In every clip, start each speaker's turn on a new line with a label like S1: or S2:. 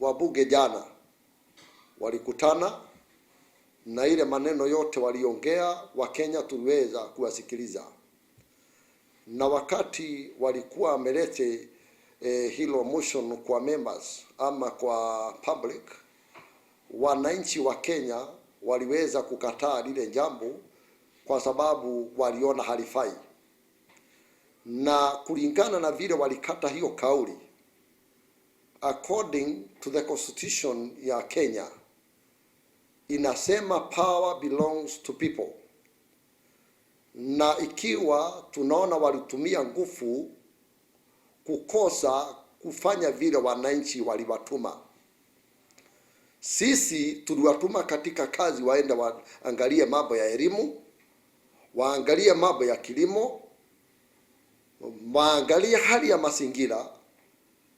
S1: wabunge jana walikutana na ile maneno yote waliongea, Wakenya tuliweza kuwasikiliza. Na wakati walikuwa wamelete hilo motion kwa members ama kwa public, wananchi wa Kenya waliweza kukataa lile jambo kwa sababu waliona halifai. Na kulingana na vile walikata hiyo kauli, according to the constitution ya Kenya, inasema power belongs to people. Na ikiwa tunaona walitumia nguvu kukosa kufanya vile wananchi waliwatuma, sisi tuliwatuma katika kazi waende waangalie mambo ya elimu, waangalie mambo ya kilimo, waangalie hali ya mazingira,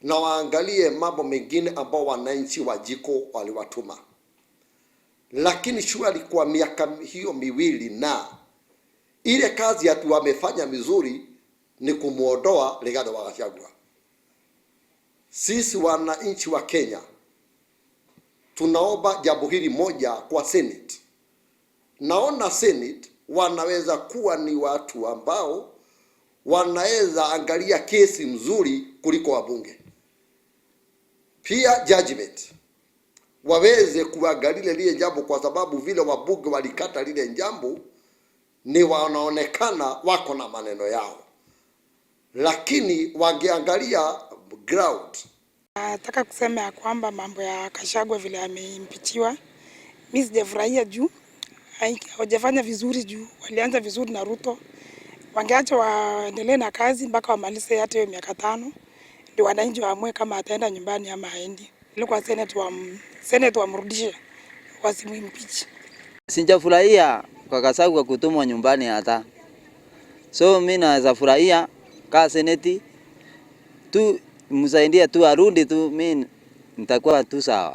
S1: na waangalie mambo mengine ambao wananchi wa jiko waliwatuma. Lakini shwari kwa miaka hiyo miwili na ile kazi ya wamefanya mizuri ni kumuondoa Rigathi wa Gachagua. Sisi wananchi wa Kenya tunaomba jambo hili moja kwa Senate. Naona Senate wanaweza kuwa ni watu ambao wanaweza angalia kesi mzuri kuliko wabunge. Pia judgment waweze kuangalia lile jambo, kwa sababu vile wabunge walikata lile jambo ni wanaonekana wako na maneno yao, lakini wangeangalia ground.
S2: Nataka kusema ya kwamba mambo ya Gachagua vile ameimpichiwa, mimi sijafurahia juu hawajafanya vizuri. Juu walianza vizuri na Ruto, wangeacha waendelee na kazi mpaka wamalize hata hiyo miaka 5, ndio wananchi waamue kama ataenda nyumbani ama haendi. Ilikuwa Senate wamrudishe, wasimwimpeach.
S3: Sijafurahia kwa Gachagua kutumwa nyumbani hata. So mimi naweza furahia kwa Senate tu msaidie tu arudi tu, mimi nitakuwa tu sawa.